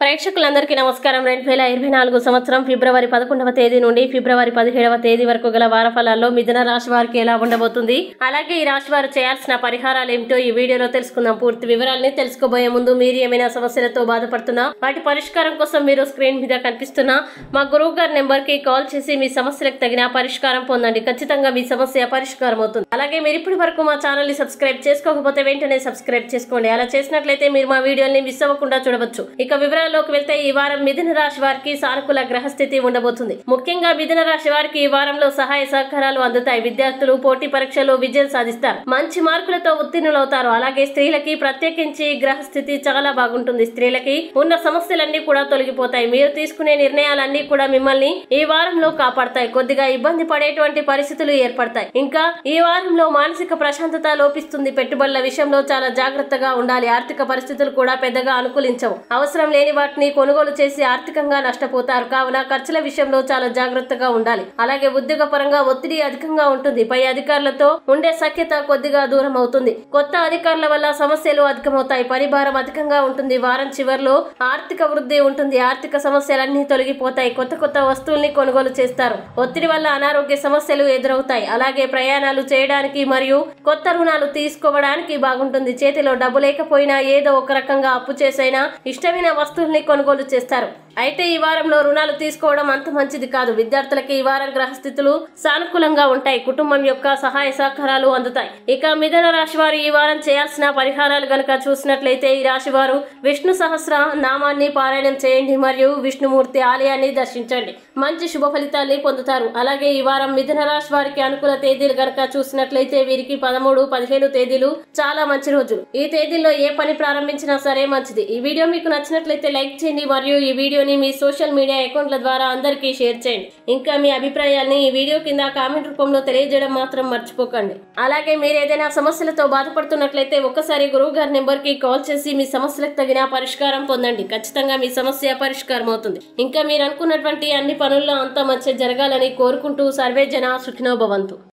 ప్రేక్షకులందరికీ నమస్కారం. 2024 సంవత్సరం ఫిబ్రవరి 11వ తేదీ నుండి ఫిబ్రవరి 17వ తేదీ వరకు గల వారఫలాల్లో మిథున రాశి వారికి ఎలా ఉండబోతుంది, అలాగే ఈ రాశి వారు చేయాల్సిన పరిహారాలు ఏమిటో ఈ వీడియోలో తెలుసుకుందాం. పూర్తి వివరాలని తెలుసుకోబోయే ముందు మీరు ఏమైనా సమస్యలతో బాధపడుతున్నా వాటి పరిష్కారం కోసం మీరు స్క్రీన్ మీద కనిపిస్తున్న మా గురువు గారి నెంబర్ కి కాల్ చేసి మీ సమస్యలకు తగిన పరిష్కారం పొందండి. ఖచ్చితంగా మీ సమస్య పరిష్కారం అవుతుంది. అలాగే మీరు ఇప్పటి వరకు మా ఛానల్ ని సబ్స్క్రైబ్ చేసుకోకపోతే వెంటనే సబ్స్క్రైబ్ చేసుకోండి. అలా చేసినట్లయితే మీరు మా వీడియోని మిస్ అవ్వకుండా చూడవచ్చు. ఇక వివరాల్లోకి వెళ్తే ఈ వారం మిథున రాశి వారికి సానుకూల గ్రహస్థితి ఉండబోతుంది. ముఖ్యంగా మిథున రాశి వారికి ఈ వారంలో సహాయ సహకారాలు అందుతాయి. విద్యార్థులు పోటీ పరీక్షల్లో విజయం సాధిస్తారు. మంచి మార్కులతో ఉత్తీర్ణులవుతారు. అలాగే స్త్రీలకి ప్రత్యేకించి గ్రహస్థితి చాలా బాగుంటుంది. స్త్రీలకి ఉన్న సమస్యలన్నీ కూడా తొలగిపోతాయి. మీరు తీసుకునే నిర్ణయాలన్నీ కూడా మిమ్మల్ని ఈ వారంలో కాపాడతాయి. కొద్దిగా ఇబ్బంది పడేటువంటి పరిస్థితులు ఏర్పడతాయి. ఇంకా ఈ వారంలో మానసిక ప్రశాంతత లోపిస్తుంది. పెట్టుబడుల విషయంలో చాలా జాగ్రత్తగా ఉండాలి. ఆర్థిక పరిస్థితులు కూడా పెద్దగా అనుకూలించవు. అవసరం లేని వాటిని కొనుగోలు చేసి ఆర్థికంగా నష్టపోతారు. కావున ఖర్చుల విషయంలో చాలా జాగ్రత్తగా ఉండాలి. అలాగే ఉద్యోగ పరంగా ఒత్తిడి అధికంగా ఉంటుంది. పై అధికారులతో ఉండే సఖ్యత కొద్దిగా దూరం అవుతుంది. కొత్త అధికారుల వల్ల సమస్యలు అధికమవుతాయి. పరిభారం అధికంగా ఉంటుంది. వారం చివరిలో ఆర్థిక వృద్ధి ఉంటుంది. ఆర్థిక సమస్యలన్నీ తొలగిపోతాయి. కొత్త వస్తువుల్ని కొనుగోలు చేస్తారు. ఒత్తిడి వల్ల అనారోగ్య సమస్యలు ఎదురవుతాయి. అలాగే ప్రయాణాలు చేయడానికి మరియు కొత్త రుణాలు తీసుకోవడానికి బాగుంటుంది. చేతిలో డబ్బు లేకపోయినా ఏదో ఒక రకంగా అప్పు చేసైనా ఇష్టమైన వస్తువుల్ని కొనుగోలు చేస్తారు. అయితే ఈ వారంలో రుణాలు తీసుకోవడం అంత మంచిది కాదు. విద్యార్థులకి ఈ వారం గ్రహస్థితులు సానుకూలంగా ఉంటాయి. కుటుంబం యొక్క సహాయ సహకారాలు అందుతాయి. ఇక మిథున రాశి వారు ఈ వారం చేయాల్సిన పరిహారాలు గనక చూసినట్లయితే ఈ రాశి వారు విష్ణు సహస్ర నామాన్ని పారాయణం చేయండి మరియు విష్ణుమూర్తి ఆలయాన్ని దర్శించండి. మంచి శుభ ఫలితాన్ని పొందుతారు. అలాగే ఈ వారం మిథున రాశి వారికి అనుకూల తేదీలు గనక చూసినట్లయితే వీరికి 13, 15 తేదీలు చాలా మంచి రోజులు. ఈ తేదీల్లో ఏ పని ప్రారంభించినా సరే మంచిది. ఈ వీడియో మీకు నచ్చినట్లయితే లైక్ చేయండి మరియు ఈ వీడియోని మీ సోషల్ మీడియా అకౌంట్ల ద్వారా అందరికీ షేర్ చేయండి. ఇంకా మీ అభిప్రాయాల్ని ఈ వీడియో కింద కామెంట్ రూపంలో తెలియజేయడం మాత్రం మర్చిపోకండి. అలాగే మీరు ఏదైనా సమస్యలతో బాధపడుతున్నట్లయితే ఒక్కసారి గురువు గారి నెంబర్ కి కాల్ చేసి మీ సమస్యలకు తగిన పరిష్కారం పొందండి. ఖచ్చితంగా మీ సమస్య పరిష్కారం అవుతుంది. ఇంకా మీరు అనుకున్నటువంటి అన్ని పనుల్లో అంతా మంచి జరగాలని కోరుకుంటూ సర్వే జన సుఖినో భవంతు.